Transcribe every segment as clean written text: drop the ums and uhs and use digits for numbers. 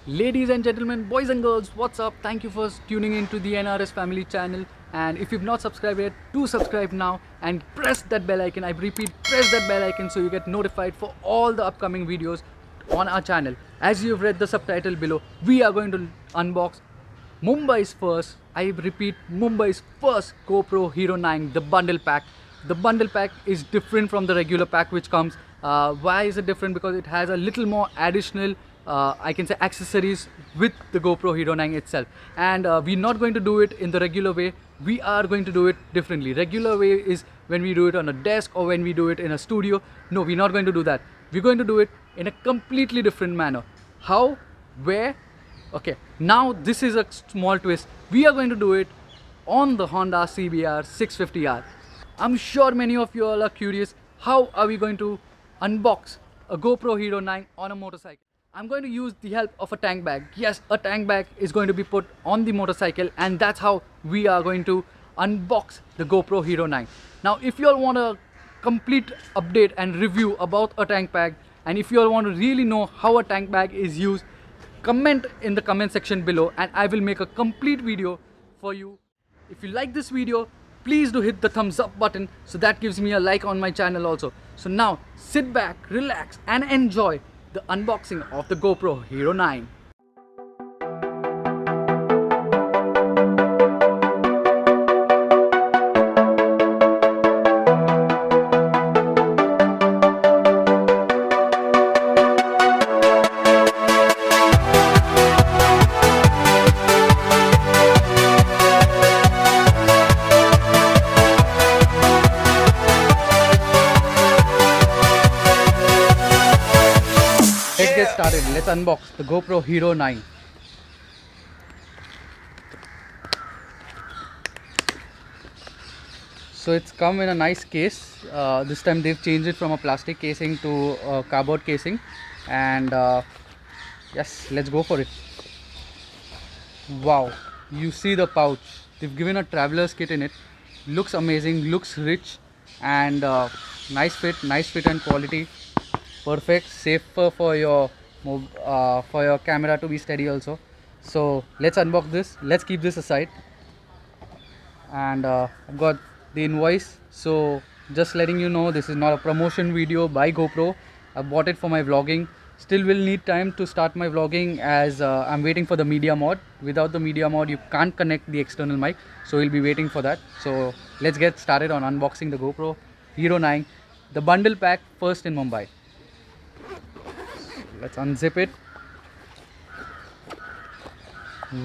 Ladies and gentlemen, boys and girls, what's up? Thank you for tuning into the NRS Family channel. And if you've not subscribed yet, do subscribe now and press that bell icon. I repeat, press that bell icon so you get notified for all the upcoming videos on our channel. As you've read the subtitle below, we are going to unbox Mumbai's first, I repeat, Mumbai's first GoPro Hero 9, the bundle pack. The bundle pack is different from the regular pack which comes. Why is it different? Because it has a little more additional I can say accessories with the GoPro Hero 9 itself, and we're not going to do it in the regular way. We are going to do it differently. Regular way is when we do it on a desk or when we do it in a studio. No, we're not going to do that. We're going to do it in a completely different manner. How? Where? Okay, now this is a small twist. We are going to do it on the Honda CBR 650R. I'm sure many of you all are curious, how are we going to unbox a GoPro Hero 9 on a motorcycle? I'm going to use the help of a tank bag. Yes, a tank bag is going to be put on the motorcycle, and that's how we are going to unbox the GoPro Hero 9. Now, if you all want a complete update and review about a tank bag, and if you all want to really know how a tank bag is used, comment in the comment section below and I will make a complete video for you. If you like this video, please do hit the thumbs up button, so that gives me a like on my channel also. So now sit back, relax and enjoy the unboxing of the GoPro Hero 9. Let's get started. Let's unbox the GoPro Hero 9. So it's come in a nice case. This time they've changed it from a plastic casing to a cardboard casing, and yes, let's go for it. Wow, you see the pouch. They've given a traveler's kit in it. Looks amazing, looks rich, and nice fit and quality. Perfect, safer for your camera to be steady also. So let's unbox this. Let's keep this aside. And I've got the invoice. So just letting you know, this is not a promotion video by GoPro. I bought it for my vlogging. Still will need time to start my vlogging, as I'm waiting for the media mod. Without the media mod you can't connect the external mic, so we'll be waiting for that. So let's get started on unboxing the GoPro Hero 9, the bundle pack, first in Mumbai. Let's unzip it.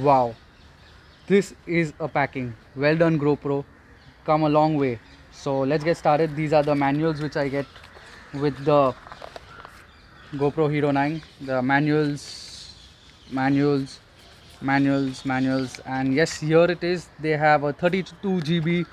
Wow, this is a packing. Well done GoPro, come a long way. So let's get started. These are the manuals which I get with the GoPro Hero 9. The manuals, and yes, here it is. They have a 32 GB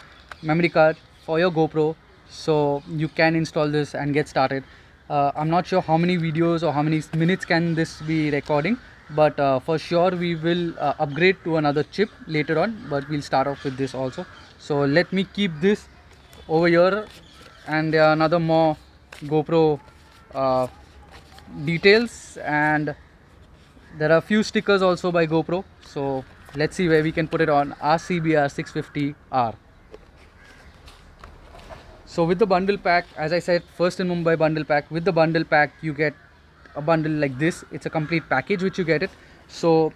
memory card for your GoPro, so you can install this and get started. I'm not sure how many videos or how many minutes can this be recording, but for sure we will upgrade to another chip later on, but we'll start off with this also. So let me keep this over here, and there are another more GoPro details, and there are a few stickers also by GoPro. So let's see where we can put it on our CBR 650R. So with the bundle pack, as I said, first in Mumbai bundle pack. With the bundle pack you get a bundle like this. It's a complete package which you get it. So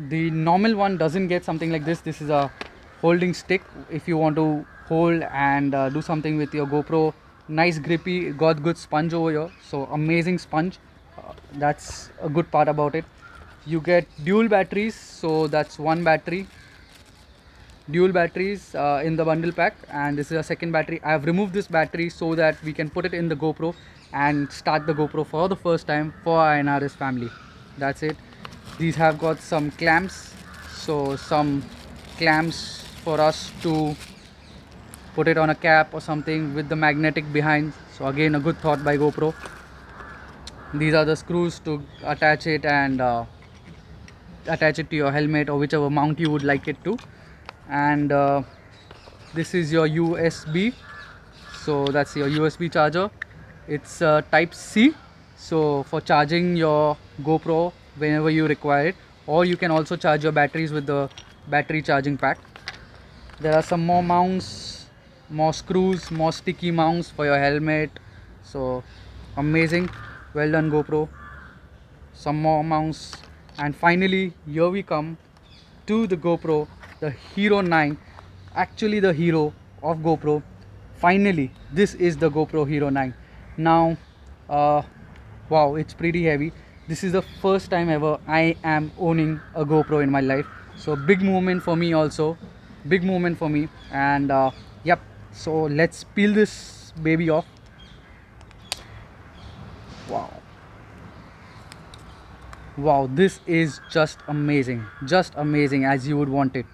the normal one doesn't get something like this. This is a holding stick if you want to hold and do something with your GoPro. Nice grippy, got good sponge over here, so amazing sponge. That's a good part about it. You get dual batteries, so that's one battery. Dual batteries in the bundle pack, and this is a second battery. I have removed this battery so that we can put it in the GoPro and start the GoPro for the first time for our NRS family. That's it. These have got some clamps, so some clamps for us to put it on a cap or something with the magnetic behind. So again, a good thought by GoPro. These are the screws to attach it and attach it to your helmet or whichever mount you would like it to. And this is your USB, so that's your USB charger. It's type C, so for charging your GoPro whenever you require it, or you can also charge your batteries with the battery charging pack. There are some more mounts, more screws, more sticky mounts for your helmet. So amazing, well done GoPro. Some more mounts, and finally here we come to the GoPro, the Hero 9, actually the hero of GoPro. Finally, this is the GoPro Hero 9. Now wow, it's pretty heavy. This is the first time ever I am owning a GoPro in my life, so big moment for me also, big moment for me. And yep, so let's peel this baby off. Wow, this is just amazing as you would want it.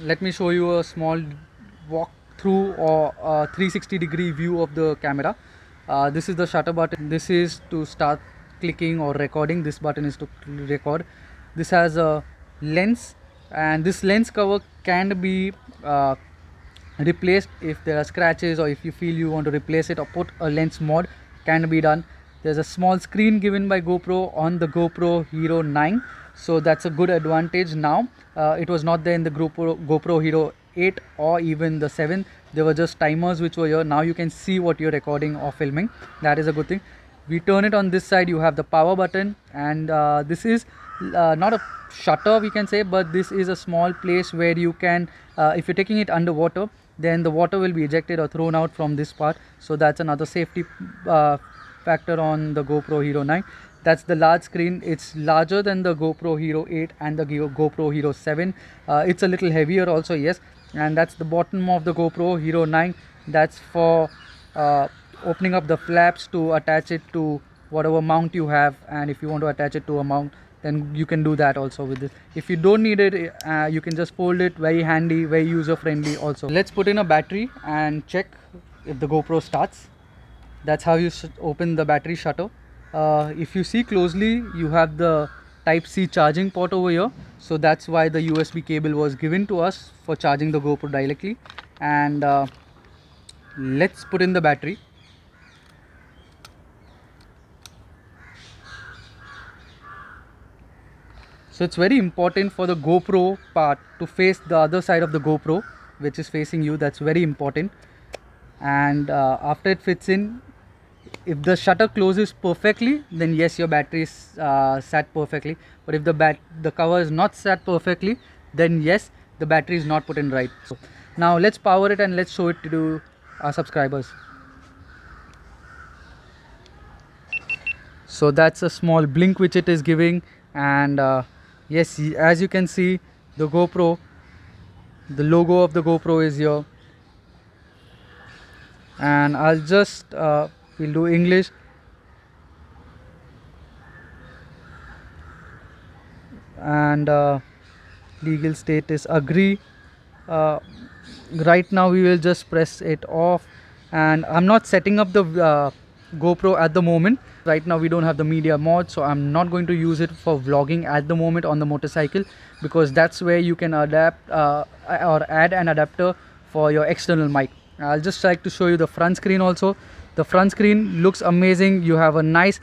Let me show you a small walk through or 360-degree view of the camera. This is the shutter button. This is to start clicking or recording. This button is to record. This has a lens, and this lens cover can be replaced if there are scratches, or if you feel you want to replace it or put a lens mod, can be done. There's a small screen given by GoPro on the GoPro Hero 9, so that's a good advantage now. It was not there in the GoPro Hero 8 or even the 7. There were just timers which were here. Now you can see what you're recording or filming. That is a good thing. We turn it on this side, you have the power button, and this is not a shutter we can say, but this is a small place where you can, if you're taking it underwater, then the water will be ejected or thrown out from this part. So that's another safety factor on the GoPro Hero 9. That's the large screen. It's larger than the GoPro Hero 8 and the GoPro Hero 7. It's a little heavier also, yes. And that's the bottom of the GoPro Hero 9. That's for opening up the flaps to attach it to whatever mount you have, and if you want to attach it to a mount, then you can do that also with this. If you don't need it, you can just fold it. Very handy, very user friendly also. Let's put in a battery and check if the GoPro starts. That's how you should open the battery shutter. If you see closely, you have the Type-C charging port over here, so that's why the USB cable was given to us for charging the GoPro directly. And let's put in the battery. So it's very important for the GoPro part to face the other side of the GoPro, which is facing you. That's very important. And after it fits in, if the shutter closes perfectly, then yes, your battery is sat perfectly. But if the cover is not sat perfectly, then yes, the battery is not put in right. So now let's power it and let's show it to our subscribers. So that's a small blink which it is giving, and yes, as you can see, the GoPro, the logo of the GoPro is here. And I'll just we'll do English. And legal status agree. Right now we will just press it off, and I'm not setting up the GoPro at the moment. Right now we don't have the media mod, so I'm not going to use it for vlogging at the moment on the motorcycle, because that's where you can adapt or add an adapter for your external mic. I'll just like to show you the front screen also. The front screen looks amazing. You have a nice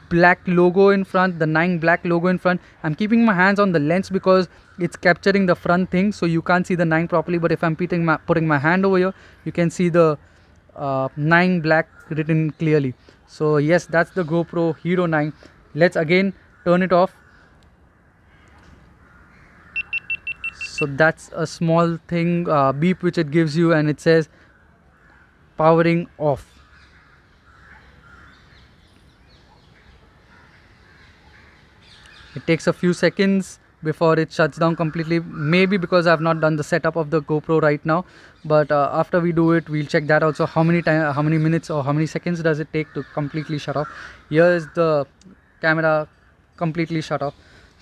black logo in front, the 9 black logo in front. I'm keeping my hands on the lens because it's capturing the front thing, so you can't see the 9 properly. But if I'm putting my hand over here, you can see the 9 black written clearly. So yes, that's the GoPro Hero 9. Let's again turn it off. So that's a small thing, beep which it gives you, and it says powering off. It takes a few seconds before it shuts down completely, maybe because I've not done the setup of the GoPro right now, but after we do it, we'll check that also. How many minutes or how many seconds does it take to completely shut off? Here is the camera completely shut off.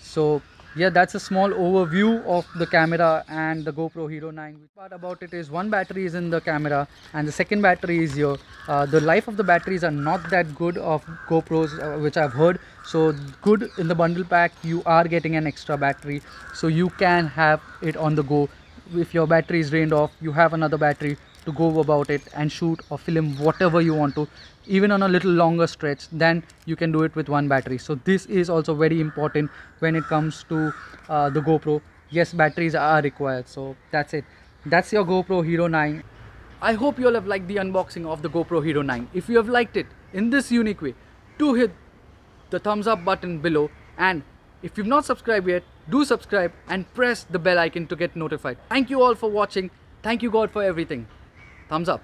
So yeah, that's a small overview of the camera and the GoPro Hero 9. The part about it is one battery is in the camera and the second battery is here. The life of the batteries are not that good of GoPros, which I've heard. So good in the bundle pack, you are getting an extra battery, so you can have it on the go. If your battery is drained off, you have another battery to go about it and shoot or film whatever you want to, even on a little longer stretch, then you can do it with one battery. So this is also very important when it comes to the GoPro. Yes, batteries are required. So that's it. That's your GoPro Hero 9. I hope you all have liked the unboxing of the GoPro Hero 9. If you have liked it in this unique way, do hit the thumbs up button below, and if you've not subscribed yet, do subscribe and press the bell icon to get notified. Thank you all for watching. Thank you God for everything. Thumbs up.